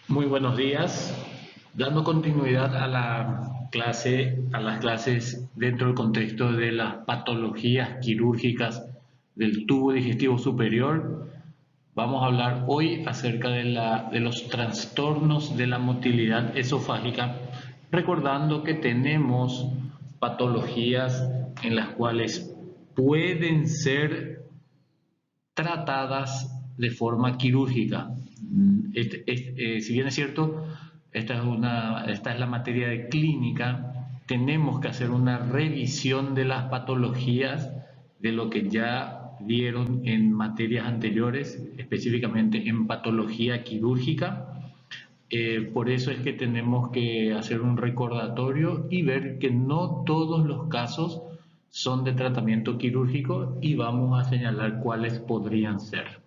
Muy buenos días. Dando continuidad a las clases dentro del contexto de las patologías quirúrgicas del tubo digestivo superior, vamos a hablar hoy acerca de los trastornos de la motilidad esofágica, recordando que tenemos patologías en las cuales pueden ser tratadas de forma quirúrgica. Si bien es cierto, esta es la materia de clínica, tenemos que hacer una revisión de las patologías de lo que ya dieron en materias anteriores, específicamente en patología quirúrgica. Por eso es que tenemos que hacer un recordatorio y ver que no todos los casos son de tratamiento quirúrgico y vamos a señalar cuáles podrían ser.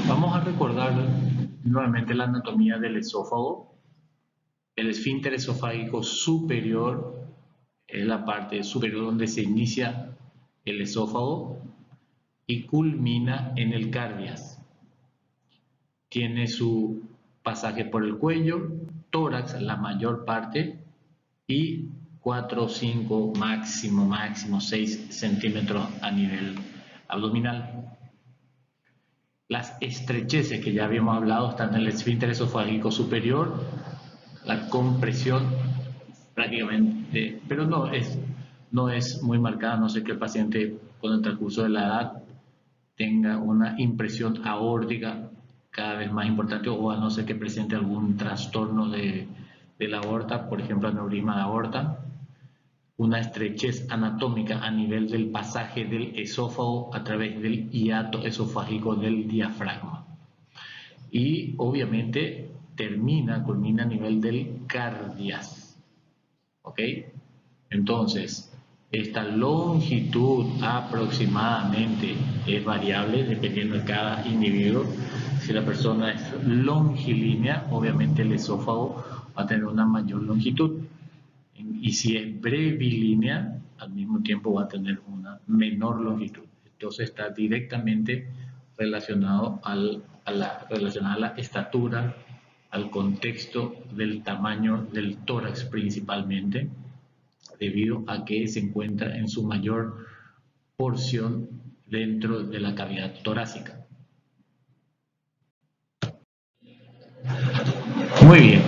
Vamos a recordar nuevamente la anatomía del esófago. El esfínter esofágico superior es la parte superior donde se inicia el esófago y culmina en el cardias. Tiene su pasaje por el cuello, tórax la mayor parte y 4, 5, máximo 6 centímetros a nivel abdominal. Las estrecheces que ya habíamos hablado están en el esfínter esofágico superior, la compresión prácticamente, pero no es muy marcada, no sé que el paciente con el transcurso de la edad tenga una impresión aórtica cada vez más importante o a no ser que presente algún trastorno de la aorta, por ejemplo aneurisma de aorta, una estrechez anatómica a nivel del pasaje del esófago a través del hiato esofágico del diafragma. Y obviamente culmina a nivel del cardias. ¿Ok? Entonces, esta longitud aproximadamente es variable dependiendo de cada individuo. Si la persona es longilínea, obviamente el esófago va a tener una mayor longitud. Y si es brevilínea, al mismo tiempo va a tener una menor longitud. Entonces está directamente relacionado a la estatura, al contexto del tamaño del tórax principalmente, debido a que se encuentra en su mayor porción dentro de la cavidad torácica. Muy bien.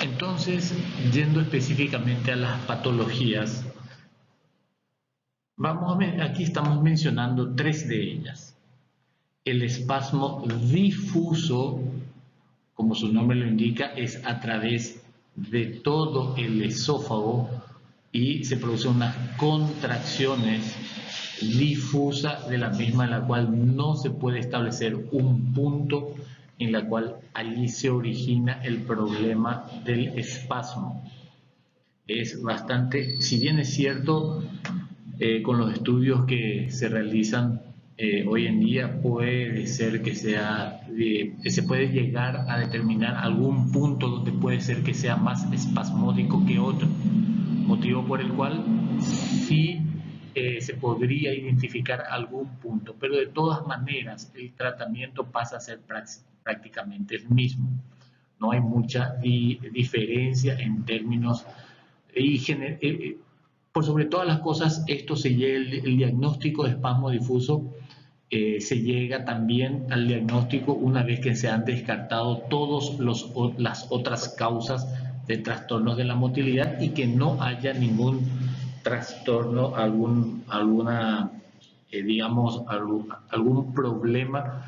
Entonces, yendo específicamente a las patologías, aquí estamos mencionando tres de ellas. El espasmo difuso, como su nombre lo indica, es a través de todo el esófago y se producen unas contracciones difusas de la misma en la cual no se puede establecer un punto en la cual allí se origina el problema del espasmo. Es bastante, si bien es cierto, con los estudios que se realizan hoy en día puede ser que se puede llegar a determinar algún punto donde puede ser que sea más espasmódico que otro, motivo por el cual sí se podría identificar algún punto, pero de todas maneras el tratamiento pasa a ser prácticamente el mismo. No hay mucha diferencia en términos y por sobre todas las cosas, el diagnóstico de espasmo difuso se llega también al diagnóstico una vez que se han descartado todas las otras causas de trastornos de la motilidad y que no haya ningún trastorno, algún problema,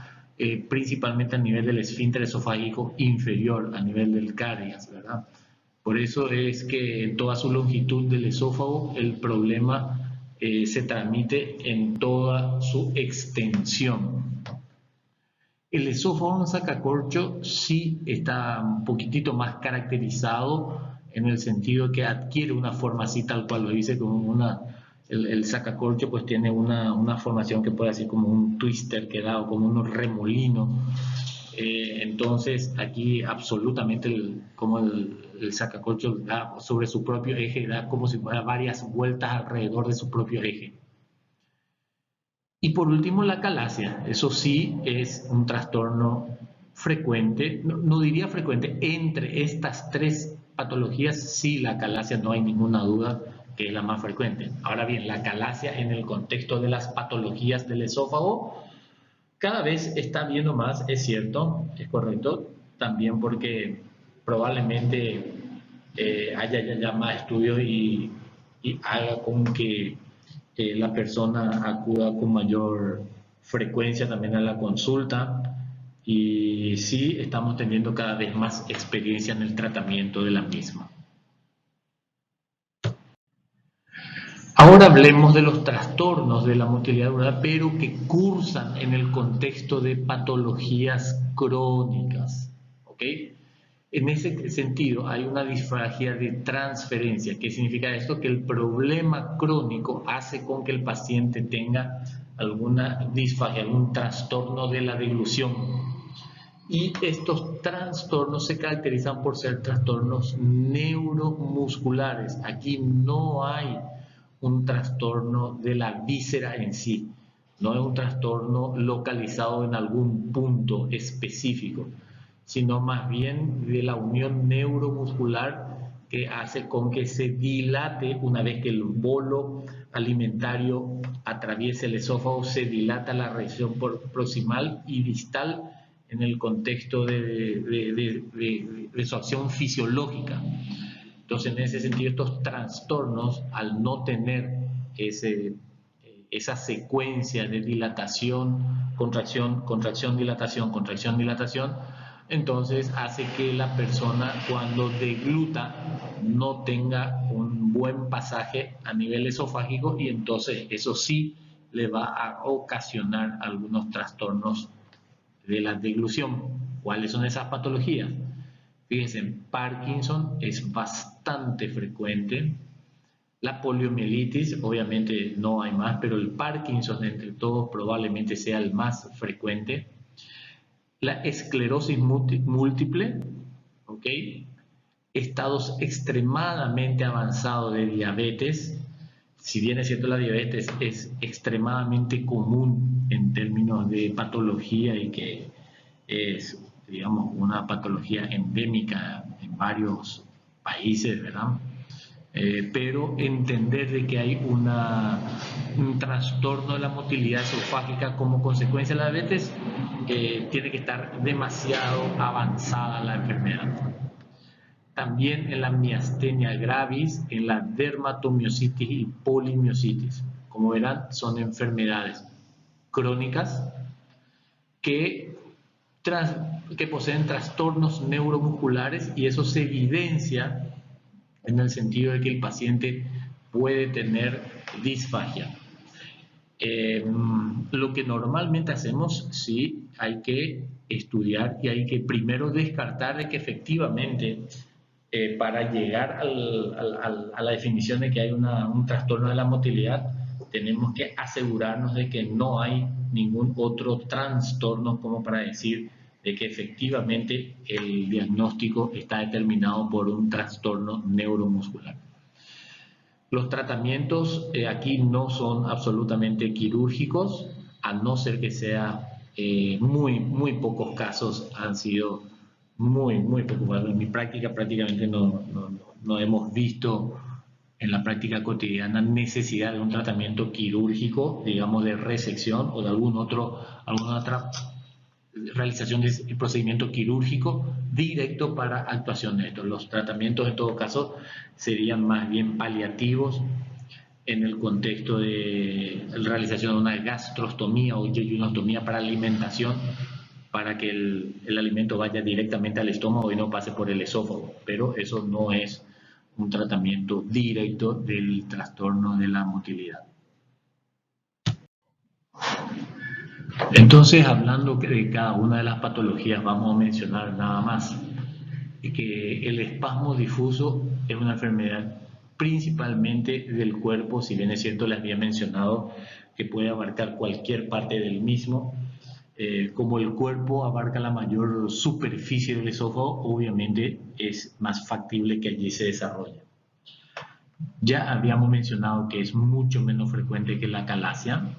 principalmente a nivel del esfínter esofágico inferior, a nivel del cardias, ¿verdad? Por eso es que en toda su longitud del esófago el problema se transmite en toda su extensión. El esófago en sacacorcho sí está un poquitito más caracterizado en el sentido que adquiere una forma así tal cual lo dice, el sacacorcho pues tiene una formación que puede ser como un twister que da o como un remolino Entonces aquí absolutamente como el sacacorcho da sobre su propio eje, da como si fuera varias vueltas alrededor de su propio eje. Y por último la calasia, eso sí es un trastorno frecuente, no diría frecuente, entre estas tres patologías sí la calasia no hay ninguna duda que es la más frecuente. Ahora bien, la calasia en el contexto de las patologías del esófago cada vez está viendo más, es cierto, es correcto, también porque probablemente haya ya más estudios y haga con que la persona acuda con mayor frecuencia también a la consulta y sí estamos teniendo cada vez más experiencia en el tratamiento de la misma. Ahora hablemos de los trastornos de la motilidad oral, pero que cursan en el contexto de patologías crónicas. ¿Ok? En ese sentido, hay una disfagia de transferencia. ¿Qué significa esto? Que el problema crónico hace con que el paciente tenga alguna disfagia, algún trastorno de la deglución. Y estos trastornos se caracterizan por ser trastornos neuromusculares. Aquí no hay un trastorno de la víscera en sí, no es un trastorno localizado en algún punto específico, sino más bien de la unión neuromuscular que hace con que se dilate una vez que el bolo alimentario atraviesa el esófago, se dilata la región proximal y distal en el contexto de su acción fisiológica. Entonces, en ese sentido, estos trastornos, al no tener esa secuencia de dilatación, contracción, contracción, dilatación, contracción, dilatación, entonces hace que la persona cuando degluta no tenga un buen pasaje a nivel esofágico y entonces eso sí le va a ocasionar algunos trastornos de la deglución. ¿Cuáles son esas patologías? Fíjense, Parkinson es bastante frecuente. La poliomielitis, obviamente no hay más, pero el Parkinson entre todos probablemente sea el más frecuente. La esclerosis múltiple, ¿ok? Estados extremadamente avanzados de diabetes. Si bien es cierto la diabetes es extremadamente común en términos de patología y que es, digamos, una patología endémica en varios países, ¿verdad? Pero entender de que hay un trastorno de la motilidad esofágica como consecuencia de la diabetes, tiene que estar demasiado avanzada la enfermedad. También en la miastenia gravis, en la dermatomiositis y polimiositis. Como verán, son enfermedades crónicas que poseen trastornos neuromusculares y eso se evidencia en el sentido de que el paciente puede tener disfagia. Lo que normalmente hacemos, sí, hay que estudiar y hay que primero descartar de que efectivamente para llegar a la definición de que hay un trastorno de la motilidad, tenemos que asegurarnos de que no hay ningún otro trastorno como para decir de que efectivamente el diagnóstico está determinado por un trastorno neuromuscular. Los tratamientos aquí no son absolutamente quirúrgicos, a no ser que sea muy pocos casos han sido muy pocos. Bueno, en mi práctica prácticamente no hemos visto en la práctica cotidiana necesidad de un tratamiento quirúrgico, digamos de resección o de alguna otra realización de procedimiento quirúrgico directo para actuación de esto. Los tratamientos en todo caso serían más bien paliativos en el contexto de la realización de una gastrostomía o yeyunostomía para alimentación, para que el alimento vaya directamente al estómago y no pase por el esófago, pero eso no es un tratamiento directo del trastorno de la motilidad. Entonces, hablando de cada una de las patologías, vamos a mencionar nada más que el espasmo difuso es una enfermedad principalmente del cuerpo, si bien es cierto, les había mencionado que puede abarcar cualquier parte del mismo. como el cuerpo abarca la mayor superficie del esófago, obviamente es más factible que allí se desarrolle. Ya habíamos mencionado que es mucho menos frecuente que la calasia,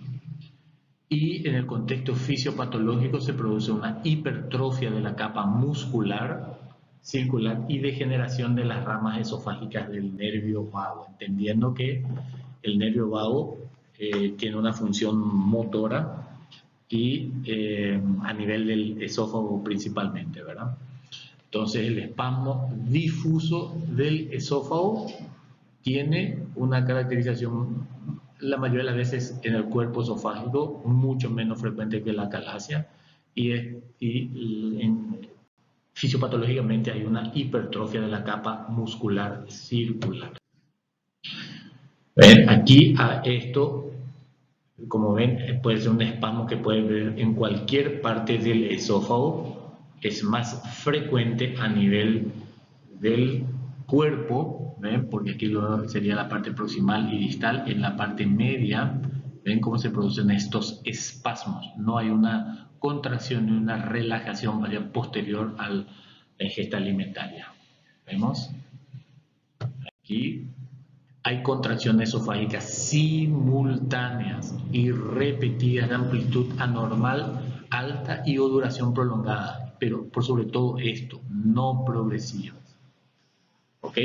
y en el contexto fisiopatológico se produce una hipertrofia de la capa muscular circular y degeneración de las ramas esofágicas del nervio vago, entendiendo que el nervio vago tiene una función motora y a nivel del esófago principalmente, ¿verdad? Entonces el espasmo difuso del esófago tiene una caracterización, la mayoría de las veces en el cuerpo esofágico, mucho menos frecuente que la calasia, y fisiopatológicamente hay una hipertrofia de la capa muscular circular. ¿Ven? Aquí a esto, como ven, puede ser un espasmo que puede ver en cualquier parte del esófago, es más frecuente a nivel del cuerpo, ¿ven? Porque aquí sería la parte proximal y distal. En la parte media, ven cómo se producen estos espasmos. No hay una contracción ni una relajación posterior a la ingesta alimentaria. ¿Vemos? Aquí hay contracciones esofágicas simultáneas y repetidas de amplitud anormal, alta y o duración prolongada, pero por sobre todo esto, no progresivas. ¿Ok?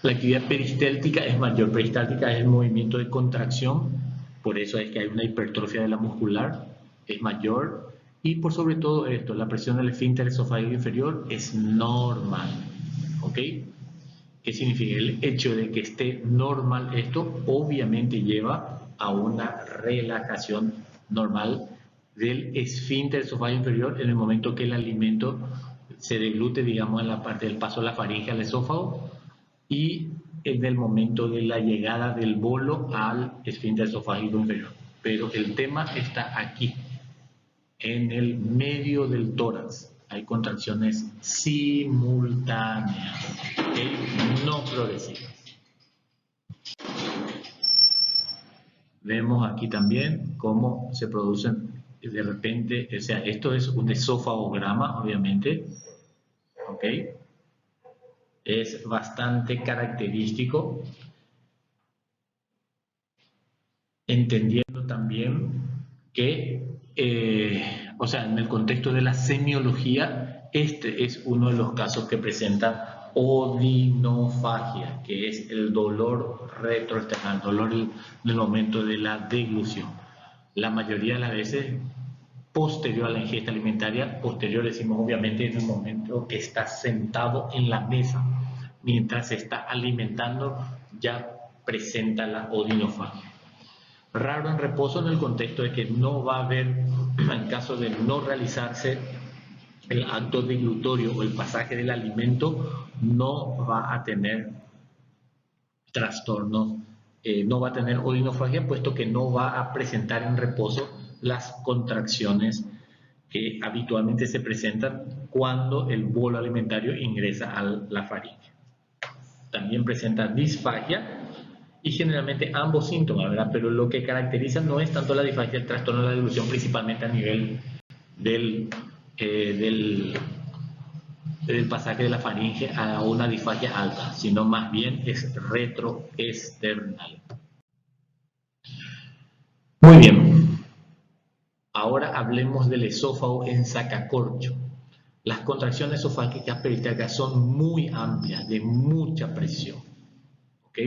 La actividad peristáltica es mayor. Peristáltica es el movimiento de contracción, por eso es que hay una hipertrofia de la muscular, es mayor. Y por sobre todo esto, la presión del esfínter esofágico inferior es normal. ¿Ok? ¿Qué significa? El hecho de que esté normal esto obviamente lleva a una relajación normal del esfínter esofágico inferior en el momento que el alimento se deglute, digamos, en la parte del paso de la faringe al esófago y en el momento de la llegada del bolo al esfínter esofágico inferior. Pero el tema está aquí, en el medio del tórax. Hay contracciones simultáneas, ¿okay? No progresivas. Vemos aquí también cómo se producen de repente, o sea, esto es un esofagograma, obviamente, ¿ok? Es bastante característico, entendiendo también que, o sea, en el contexto de la semiología, este es uno de los casos que presenta odinofagia, que es el dolor retroesternal, dolor en el momento de la deglución. La mayoría de las veces posterior a la ingesta alimentaria, posterior decimos obviamente en el momento que está sentado en la mesa, mientras se está alimentando ya presenta la odinofagia. Raro en reposo en el contexto de que no va a haber, en caso de no realizarse el acto deglutorio o el pasaje del alimento, no va a tener trastornos, no va a tener odinofagia, puesto que no va a presentar en reposo las contracciones que habitualmente se presentan cuando el bolo alimentario ingresa a la faringe. También presenta disfagia y generalmente ambos síntomas, ¿verdad? Pero lo que caracteriza no es tanto la disfagia, el trastorno de la deglución, principalmente a nivel del pasaje de la faringe a una disfagia alta, sino más bien es retroesternal. Muy bien, ahora hablemos del esófago en sacacorcho. Las contracciones esofágicas peristálticas son muy amplias, de mucha presión. ¿Ok?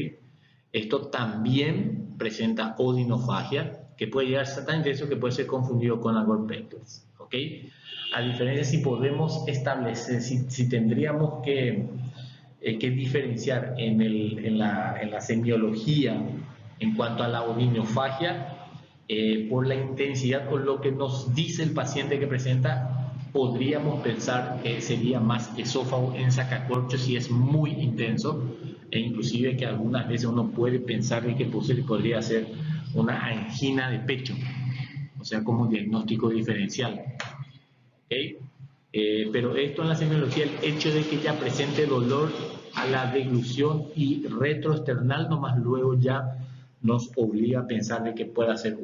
Esto también presenta odinofagia, que puede llegar a ser tan intenso que puede ser confundido con agorpectus. ¿Ok? A diferencia, si podemos establecer, si tendríamos que diferenciar en la semiología en cuanto a la odinofagia, por la intensidad o lo que nos dice el paciente que presenta, podríamos pensar que sería más esófago en sacacorcho si es muy intenso, e inclusive que algunas veces uno puede pensar que podría ser una angina de pecho, o sea, como diagnóstico diferencial. ¿Okay? Pero esto en la semiología, el hecho de que ya presente dolor a la deglución y retroesternal, nomás luego ya nos obliga a pensar de que pueda ser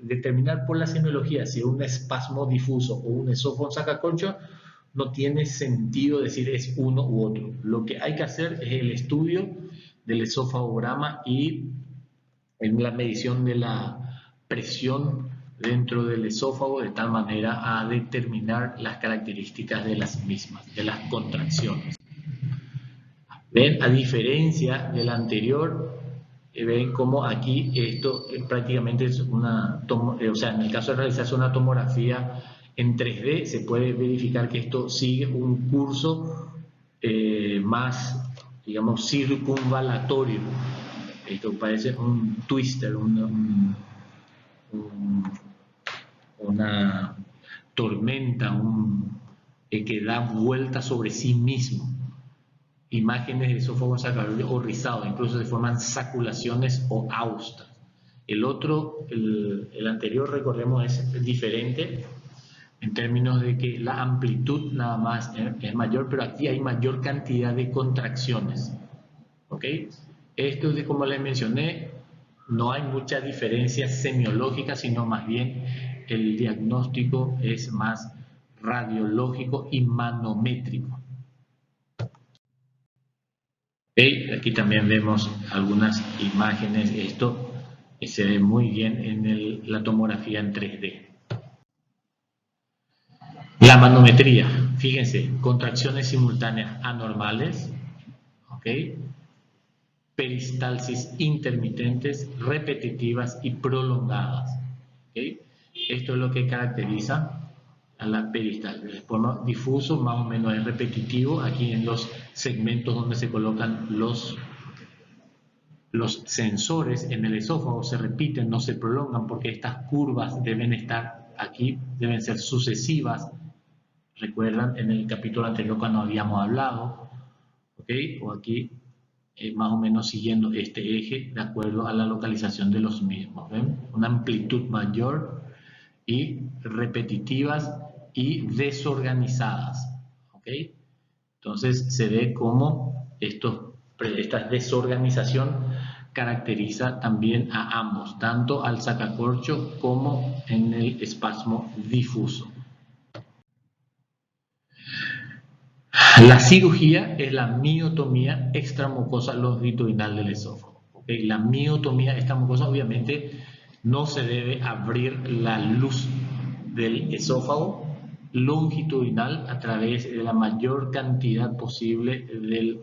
determinar por la semiología si es un espasmo difuso o un esófago sacacorcho. No tiene sentido decir es uno u otro. Lo que hay que hacer es el estudio del esofagograma y en la medición de la presión dentro del esófago, de tal manera a determinar las características de las mismas, de las contracciones. ¿Ven? A diferencia del anterior, ven cómo aquí esto prácticamente es una, o sea, en el caso de realizarse una tomografía en 3D, se puede verificar que esto sigue un curso más, digamos, circunvalatorio. Esto parece un twister, una tormenta, que da vuelta sobre sí mismo. Imágenes de esófago sacaroide o rizado, incluso se forman saculaciones o austas. El otro, el anterior, recordemos, es diferente en términos de que la amplitud nada más es mayor, pero aquí hay mayor cantidad de contracciones. ¿Ok? Esto, como les mencioné, no hay mucha diferencia semiológica, sino más bien el diagnóstico es más radiológico y manométrico. ¿Okay? Aquí también vemos algunas imágenes. Esto se ve muy bien en la tomografía en 3D. La manometría, fíjense, contracciones simultáneas anormales, ¿ok? Peristalsis intermitentes, repetitivas y prolongadas. ¿Okay? Esto es lo que caracteriza a la peristalsis. De forma difuso, más o menos es repetitivo. Aquí en los segmentos donde se colocan los sensores en el esófago se repiten, no se prolongan, porque estas curvas deben estar aquí, deben ser sucesivas. Recuerdan en el capítulo anterior cuando habíamos hablado, ¿ok? O aquí más o menos siguiendo este eje de acuerdo a la localización de los mismos. ¿Ven? Una amplitud mayor y repetitivas y desorganizadas. ¿Ok? Entonces se ve cómo esta desorganización caracteriza también a ambos, tanto al sacacorcho como en el espasmo difuso. La cirugía es la miotomía extramucosa longitudinal del esófago. ¿Okay? La miotomía extramucosa obviamente no se debe abrir la luz del esófago longitudinal a través de la mayor cantidad posible de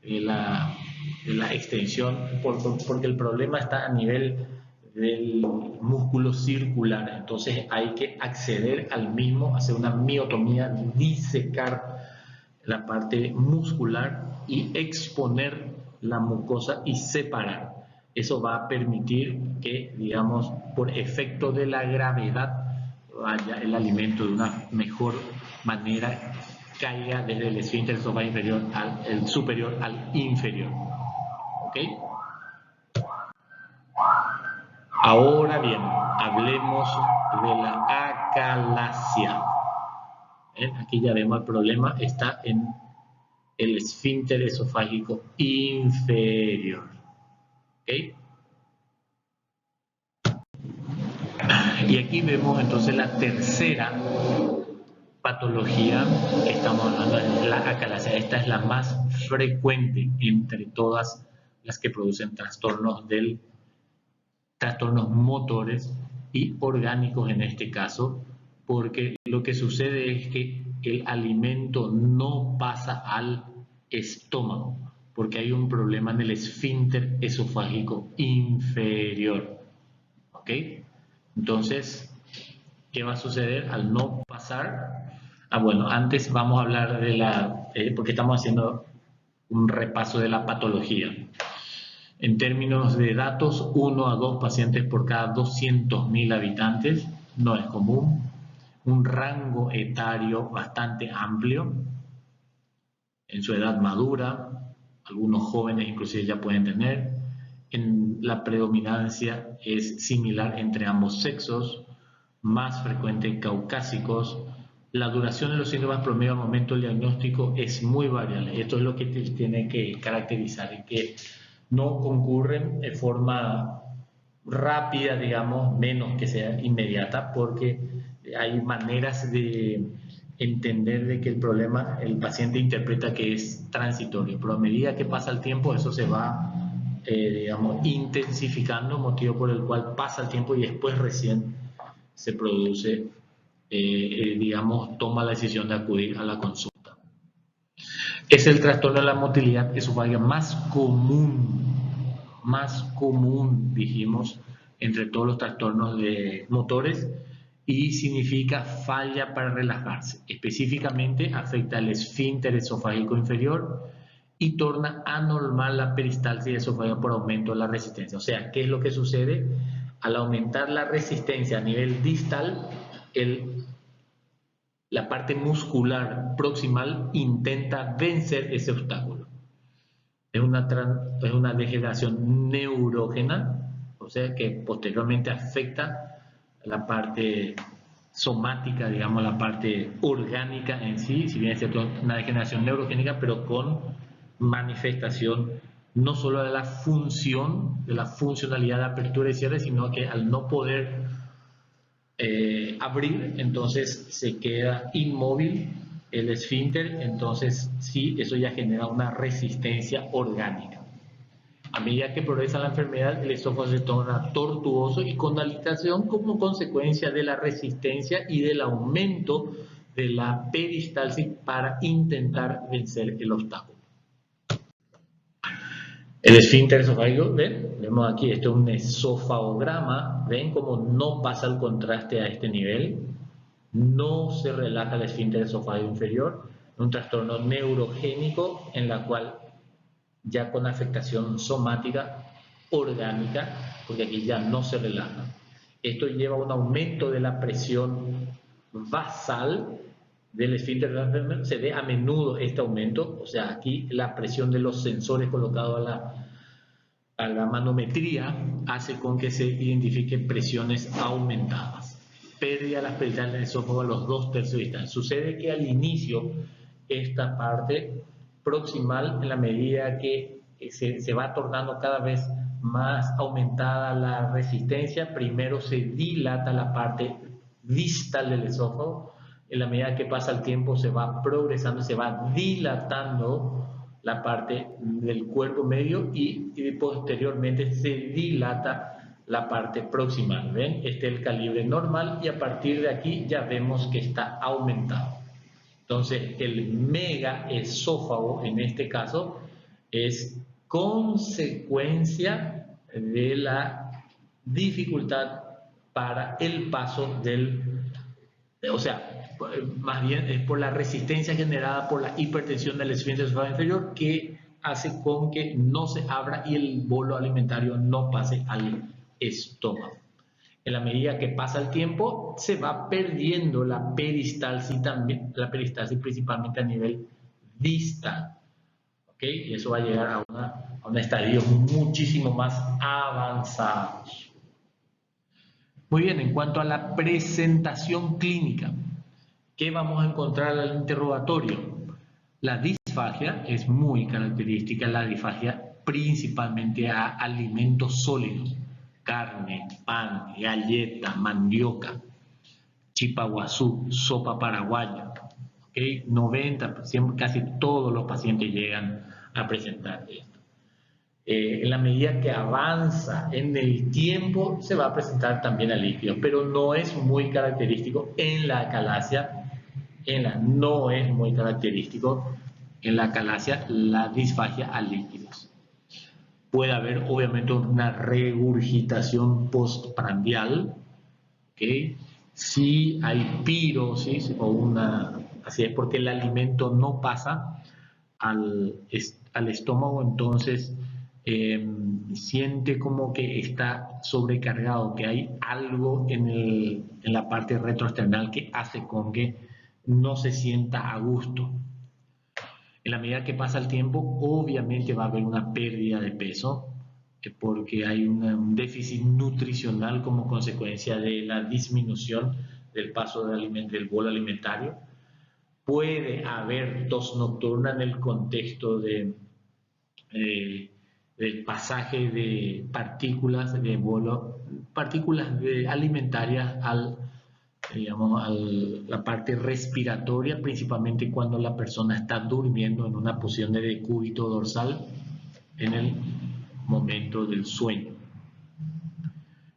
la extensión, porque el problema está a nivel del músculo circular. Entonces hay que acceder al mismo, hacer una miotomía, disecar la parte muscular y exponer la mucosa y separar. Eso va a permitir que, digamos, por efecto de la gravedad, vaya el alimento de una mejor manera, caiga desde el esfínter esofágico inferior el superior al inferior. ¿Ok? Ahora bien, hablemos de la acalasia. Aquí ya vemos el problema, está en el esfínter esofágico inferior. ¿Okay? Y aquí vemos entonces la tercera patología que estamos hablando, de la acalasia. Esta es la más frecuente entre todas las que producen trastornos motores y orgánicos en este caso, porque lo que sucede es que el alimento no pasa al estómago, porque hay un problema en el esfínter esofágico inferior. ¿Ok? Entonces, ¿qué va a suceder al no pasar? Bueno, antes vamos a hablar de porque estamos haciendo un repaso de la patología. En términos de datos, 1 a 2 pacientes por cada 200.000 habitantes, no es común. Un rango etario bastante amplio, en su edad madura, algunos jóvenes inclusive ya pueden tener. La predominancia es similar entre ambos sexos, más frecuente en caucásicos. La duración de los síntomas promedio al momento del diagnóstico es muy variable. Esto es lo que tiene que caracterizar, que no concurren de forma rápida, digamos, menos que sea inmediata, porque hay maneras de entender de que el problema, el paciente interpreta que es transitorio, pero a medida que pasa el tiempo eso se va, digamos, intensificando, motivo por el cual pasa el tiempo y después recién se produce, digamos, toma la decisión de acudir a la consulta. Es el trastorno de la motilidad esofágica más común, dijimos, entre todos los trastornos de motores, y significa falla para relajarse. Específicamente afecta al esfínter esofágico inferior y torna anormal la peristalsis esofágica por aumento de la resistencia. O sea, ¿qué es lo que sucede? Al aumentar la resistencia a nivel distal, la parte muscular proximal intenta vencer ese obstáculo. Es una degeneración neurógena, o sea que posteriormente afecta la parte somática, digamos la parte orgánica en sí, si bien es cierto una degeneración neurogénica, pero con manifestación no solo de la función, de la funcionalidad de apertura y cierre, sino que al no poder abrir, entonces se queda inmóvil el esfínter, entonces sí, eso ya genera una resistencia orgánica. A medida que progresa la enfermedad, el esófago se torna tortuoso y con dilatación como consecuencia de la resistencia y del aumento de la peristalsis para intentar vencer el obstáculo. El esfínter esofágico, ¿ven? Vemos aquí, esto es un esofagograma, ¿ven cómo no pasa el contraste a este nivel? No se relaja el esfínter esofágico inferior, un trastorno neurogénico en la cual ya con afectación somática, orgánica, porque aquí ya no se relaja. Esto lleva a un aumento de la presión basal del esfínter, se ve a menudo este aumento, o sea, aquí la presión de los sensores colocados a la manometría hace con que se identifiquen presiones aumentadas. Pérdida de las peritales del esófago a los 2/3 de distancia. Sucede que al inicio esta parte proximal, en la medida que se va tornando cada vez más aumentada la resistencia, primero se dilata la parte distal del esófago, en la medida que pasa el tiempo se va progresando, se va dilatando la parte del cuerpo medio y posteriormente se dilata la parte proximal. ¿Ven? Este es el calibre normal y a partir de aquí ya vemos que está aumentado. Entonces, el megaesófago en este caso es consecuencia de la dificultad para el paso o sea, más bien es por la resistencia generada por la hipertensión del esfínter esofágico inferior que hace con que no se abra y el bolo alimentario no pase al estómago. En la medida que pasa el tiempo, se va perdiendo la peristalsis también, la peristalsis principalmente a nivel distal. ¿Okay? Y eso va a llegar a un estadio muchísimo más avanzado. Muy bien, en cuanto a la presentación clínica, ¿qué vamos a encontrar al interrogatorio? La disfagia es muy característica, la disfagia principalmente a alimentos sólidos, carne, pan, galleta, mandioca, chipaguazú, sopa paraguaya. ¿Okay? 90%, casi todos los pacientes llegan a presentar esto. En la medida que avanza en el tiempo se va a presentar también a líquidos, pero no es muy característico en la acalasia, no es muy característico en la acalasia la disfagia a líquidos. Puede haber obviamente una regurgitación postprandial, ¿okay? Si hay pirosis o así es porque el alimento no pasa al estómago, entonces siente como que está sobrecargado, que hay algo en la parte retroesternal que hace con que no se sienta a gusto. En la medida que pasa el tiempo, obviamente va a haber una pérdida de peso, porque hay un déficit nutricional como consecuencia de la disminución del paso del bolo alimentario. Puede haber tos nocturna en el contexto de del pasaje de partículas de bolo, partículas alimentarias digamos, a la parte respiratoria, principalmente cuando la persona está durmiendo en una posición de decúbito dorsal en el momento del sueño.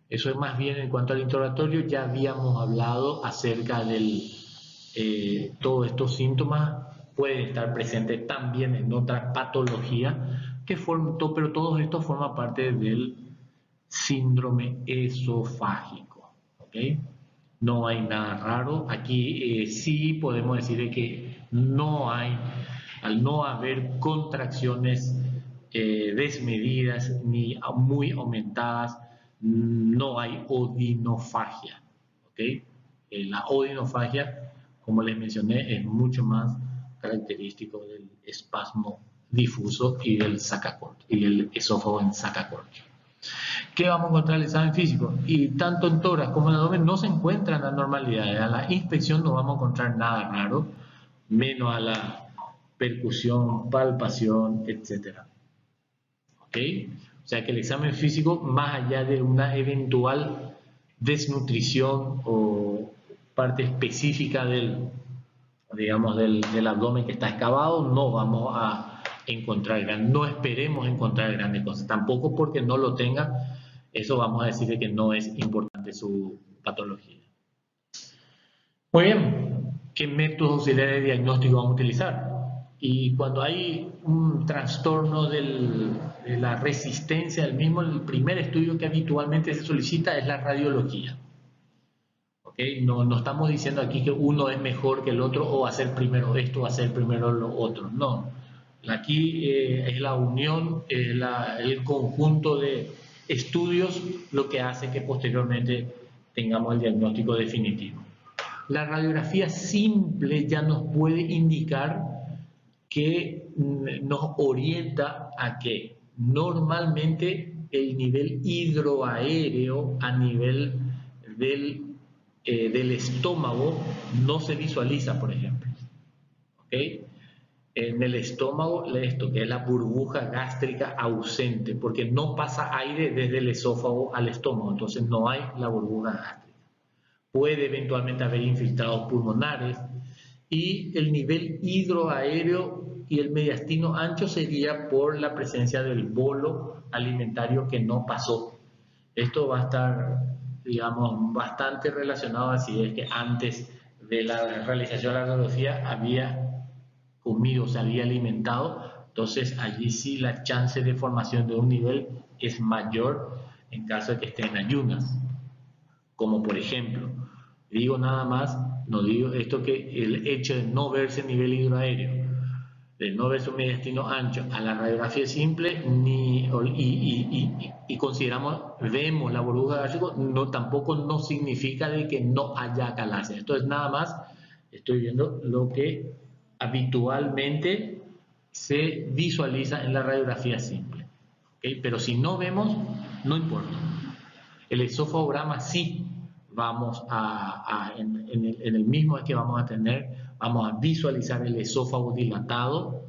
Eso es más bien en cuanto al interrogatorio. Ya habíamos hablado acerca de todos estos síntomas. Pueden estar presentes también en otras patologías, pero todo esto forma parte del síndrome esofágico. ¿Okay? No hay nada raro. Aquí sí podemos decir que no hay, al no haber contracciones desmedidas ni muy aumentadas, no hay odinofagia. ¿Okay? La odinofagia, como les mencioné, es mucho más característico del espasmo difuso y del sacacorcho y del esófago en sacacorcho. ¿Qué vamos a encontrar en el examen físico? Y tanto en tórax como en abdomen no se encuentran anormalidades. A la inspección no vamos a encontrar nada raro, menos a la percusión, palpación, etc. ¿Ok? O sea que el examen físico, más allá de una eventual desnutrición o parte específica del, digamos, del abdomen que está excavado, no vamos a encontrar, no esperemos encontrar grandes cosas, tampoco porque no lo tenga, eso vamos a decir que no es importante su patología. Muy bien, ¿qué métodos auxiliares de diagnóstico vamos a utilizar? Y cuando hay un trastorno de la resistencia del mismo, el primer estudio que habitualmente se solicita es la radiología. ¿Okay? No estamos diciendo aquí que uno es mejor que el otro o hacer primero esto o hacer primero lo otro. No. Aquí es la unión, el conjunto de estudios lo que hace que posteriormente tengamos el diagnóstico definitivo. La radiografía simple ya nos puede indicar que nos orienta a que normalmente el nivel hidroaéreo a nivel del estómago no se visualiza, por ejemplo. ¿Okay? En el estómago, esto que es la burbuja gástrica ausente, porque no pasa aire desde el esófago al estómago, entonces no hay la burbuja gástrica. Puede eventualmente haber infiltrados pulmonares y el nivel hidroaéreo y el mediastino ancho sería por la presencia del bolo alimentario que no pasó. Esto va a estar, digamos, bastante relacionado así es que antes de la realización de la radiografía había comido, se había alimentado, entonces allí sí la chance de formación de un nivel es mayor en caso de que esté en ayunas. Como por ejemplo, digo nada más, no digo esto que el hecho de no verse nivel hidroaéreo, de no verse un mediastino ancho a la radiografía simple y consideramos, vemos la burbuja gástrica, no, tampoco no significa de que no haya calasia. Esto es nada más, estoy viendo lo que habitualmente se visualiza en la radiografía simple. ¿Okay? Pero si no vemos, no importa. El esofagograma sí vamos en el mismo es que vamos a tener, vamos a visualizar el esófago dilatado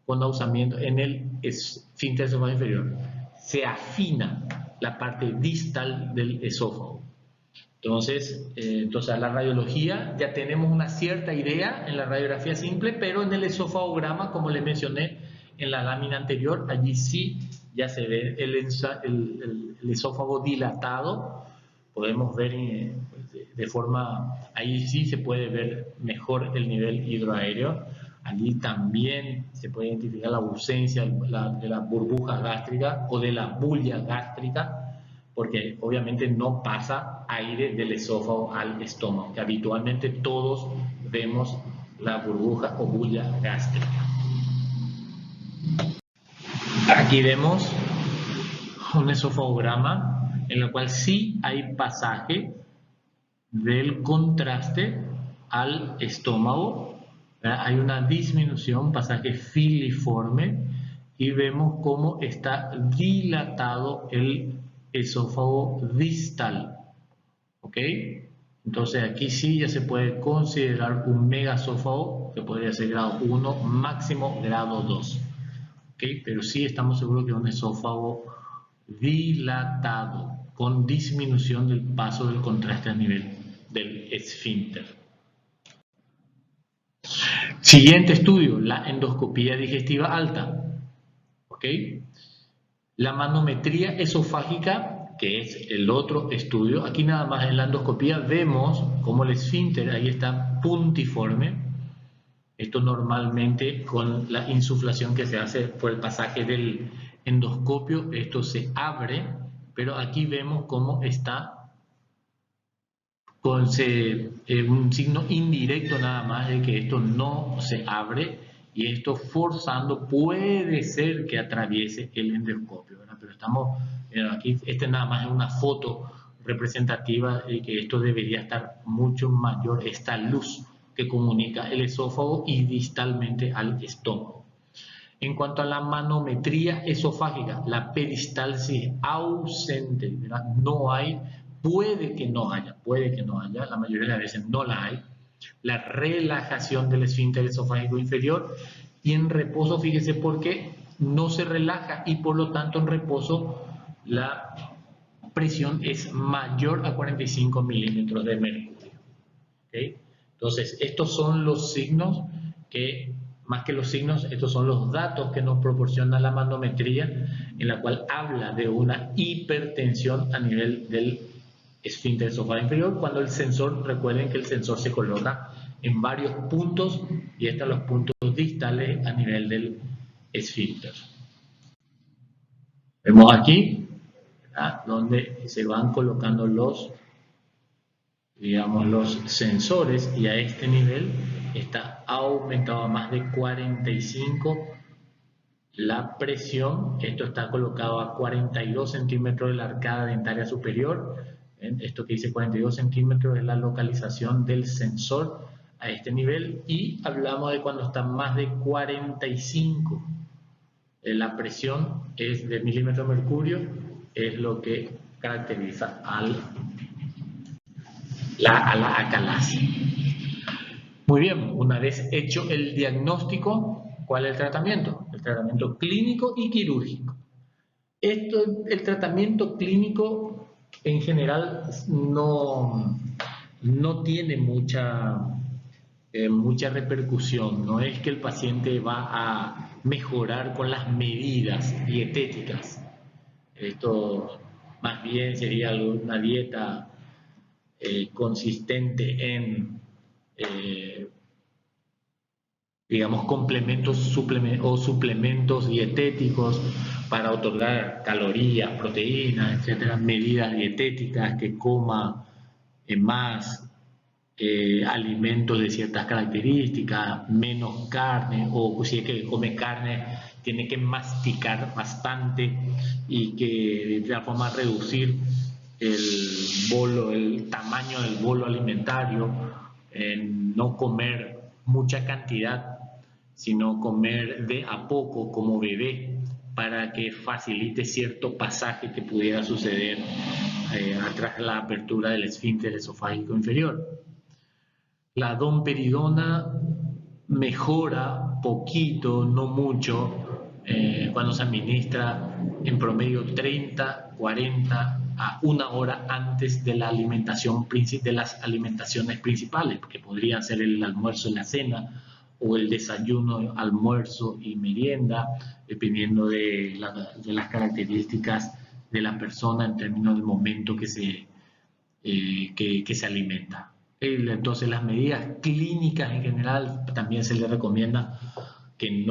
con ausamiento en el esfínter esofágico inferior. Se afina la parte distal del esófago. Entonces, a la radiología ya tenemos una cierta idea en la radiografía simple, pero en el esofagograma, como les mencioné en la lámina anterior, allí sí ya se ve el esófago dilatado. Podemos ver de forma, ahí sí se puede ver mejor el nivel hidroaéreo. Allí también se puede identificar la ausencia de la burbuja gástrica o de la bulla gástrica, porque obviamente no pasa aire del esófago al estómago, que habitualmente todos vemos la burbuja o bulla gástrica. Aquí vemos un esofagograma en el cual sí hay pasaje del contraste al estómago, ¿verdad? Hay una disminución, pasaje filiforme, y vemos cómo está dilatado el esófago distal. ¿Ok? Entonces aquí sí ya se puede considerar un megasófago que podría ser grado 1, máximo grado 2. ¿okay? Pero sí estamos seguros que es un esófago dilatado, con disminución del paso del contraste a nivel del esfínter. Siguiente estudio, la endoscopía digestiva alta. ¿Okay? La manometría esofágica, que es el otro estudio, aquí nada más en la endoscopía vemos cómo el esfínter ahí está puntiforme. Esto normalmente con la insuflación que se hace por el pasaje del endoscopio, esto se abre, pero aquí vemos cómo está con un signo indirecto nada más de que esto no se abre, y esto forzando puede ser que atraviese el endoscopio, ¿verdad? Pero estamos, aquí, nada más es una foto representativa de que esto debería estar mucho mayor, esta luz que comunica el esófago y distalmente al estómago. En cuanto a la manometría esofágica, la peristalsis ausente, ¿verdad? No hay, puede que no haya, la mayoría de las veces no la hay. La relajación del esfínter esofágico inferior, y en reposo, fíjese por qué no se relaja, y por lo tanto en reposo la presión es mayor a 45 milímetros de mercurio. ¿Okay? Entonces, estos son los signos que, más que los signos, estos son los datos que nos proporciona la manometría, en la cual habla de una hipertensión a nivel del esfínter esofágico inferior, cuando el sensor, recuerden que el sensor se coloca en varios puntos, y estos son los puntos distales a nivel del esfínter. Vemos aquí, ¿verdad?, donde se van colocando los, digamos, los sensores, y a este nivel está aumentado a más de 45 la presión. Esto está colocado a 42 centímetros de la arcada dentaria superior. Esto que dice 42 centímetros es la localización del sensor a este nivel, y hablamos de cuando está más de 45. La presión es de milímetros de mercurio, es lo que caracteriza a la acalasia. Muy bien, una vez hecho el diagnóstico, ¿cuál es el tratamiento? El tratamiento clínico y quirúrgico. El tratamiento clínico en general no tiene mucha repercusión. No es que el paciente va a mejorar con las medidas dietéticas. Esto más bien sería una dieta consistente en digamos, suplementos dietéticos para otorgar calorías, proteínas, etcétera, medidas dietéticas, que coma más alimentos de ciertas características, menos carne, o si es que come carne, tiene que masticar bastante, y que de tal forma reducir el tamaño del bolo alimentario, no comer mucha cantidad, sino comer de a poco como bebé, para que facilite cierto pasaje que pudiera suceder atrás de la apertura del esfínter esofágico inferior. La domperidona mejora poquito, no mucho, cuando se administra en promedio 30, 40 a 1 hora antes de la alimentación, de las alimentaciones principales, que podrían ser el almuerzo y la cena, o el desayuno, almuerzo y merienda, dependiendo de las características de la persona en términos del momento que se alimenta. Entonces, las medidas clínicas en general también se le recomienda que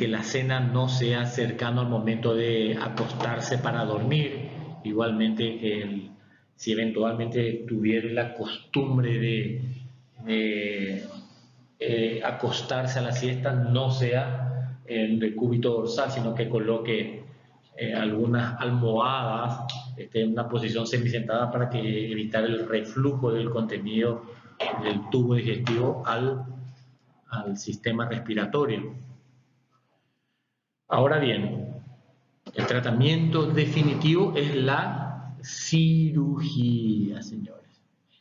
la cena no sea cercano al momento de acostarse para dormir. Igualmente, si eventualmente tuviera la costumbre de acostarse a la siesta, no sea en decúbito dorsal, sino que coloque algunas almohadas en una posición semisentada, para que evitar el reflujo del contenido del tubo digestivo al sistema respiratorio. Ahora bien, el tratamiento definitivo es la cirugía, señores.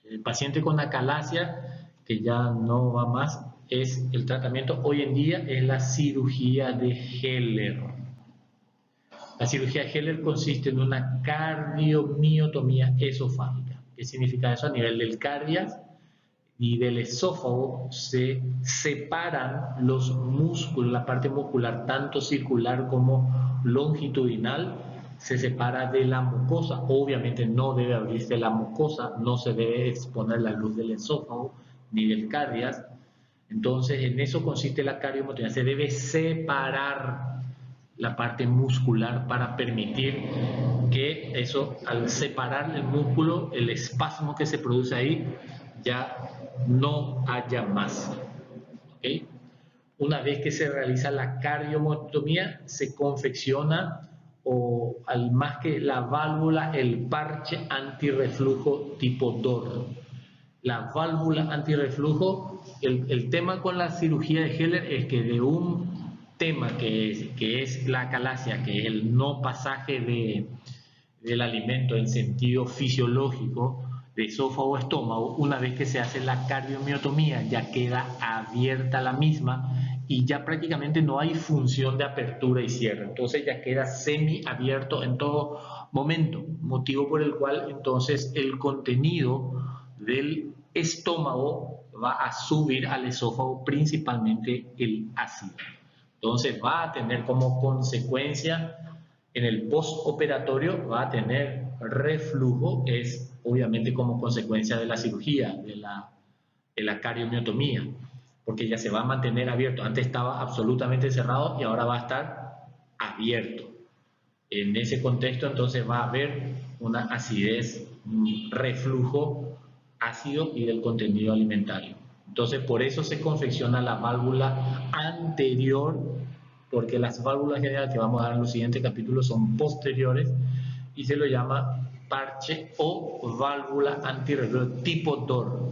El paciente con acalasia, que ya no va más, el tratamiento hoy en día es la cirugía de Heller. La cirugía de Heller consiste en una cardiomiotomía esofágica. ¿Qué significa eso? A nivel del cardias y del esófago se separan los músculos, la parte muscular, tanto circular como longitudinal, se separa de la mucosa. Obviamente no debe abrirse la mucosa, no se debe exponer la luz del esófago ni del cardias. Entonces, en eso consiste la cardiomotomía. Se debe separar la parte muscular para permitir que eso, al separar el músculo, el espasmo que se produce ahí, ya no haya más. ¿Okay? Una vez que se realiza la cardiomotomía, se confecciona, o al más que la válvula, el parche antirreflujo tipo DOR. La válvula antirreflujo, el tema con la cirugía de Heller es que de un tema que es la acalasia, que es el no pasaje del alimento en sentido fisiológico de esófago a estómago, una vez que se hace la cardiomiotomía ya queda abierta la misma y ya prácticamente no hay función de apertura y cierre, entonces ya queda semiabierto en todo momento, motivo por el cual entonces el contenido del estómago va a subir al esófago, principalmente el ácido. Entonces va a tener como consecuencia en el postoperatorio, va a tener reflujo, es obviamente como consecuencia de la cirugía, de la cardiomiotomía, porque ya se va a mantener abierto. Antes estaba absolutamente cerrado y ahora va a estar abierto. En ese contexto entonces va a haber una acidez, un reflujo ácido y del contenido alimentario. Entonces por eso se confecciona la válvula anterior, porque las válvulas generales que vamos a dar en los siguientes capítulos son posteriores y se lo llama parche o válvula antirreflujo tipo DOR.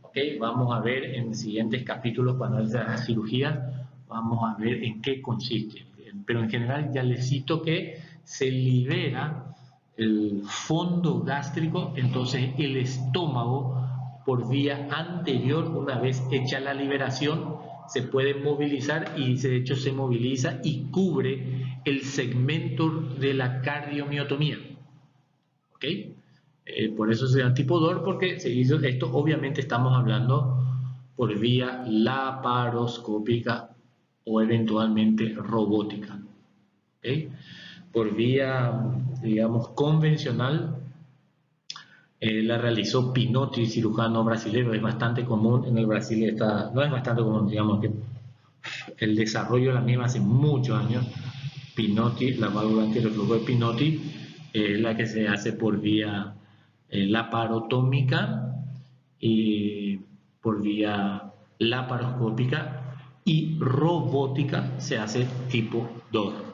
¿Okay? Vamos a ver en siguientes capítulos, cuando es la cirugía, vamos a ver en qué consiste. Pero en general ya les cito que se libera el fondo gástrico, entonces el estómago por vía anterior, una vez hecha la liberación, se puede movilizar y de hecho se moviliza y cubre el segmento de la cardiomiotomía. ¿Ok? Por eso se llama tipo DOR, porque se hizo esto, obviamente estamos hablando por vía laparoscópica o eventualmente robótica. ¿Okay? Por vía, digamos, convencional, la realizó Pinotti, cirujano brasileño. Es bastante común en el Brasil, no es bastante común, digamos que el desarrollo de la misma hace muchos años. Pinotti, la válvula antirreflujo de Pinotti, es la que se hace por vía laparotómica y por vía laparoscópica, y robótica se hace tipo DOR.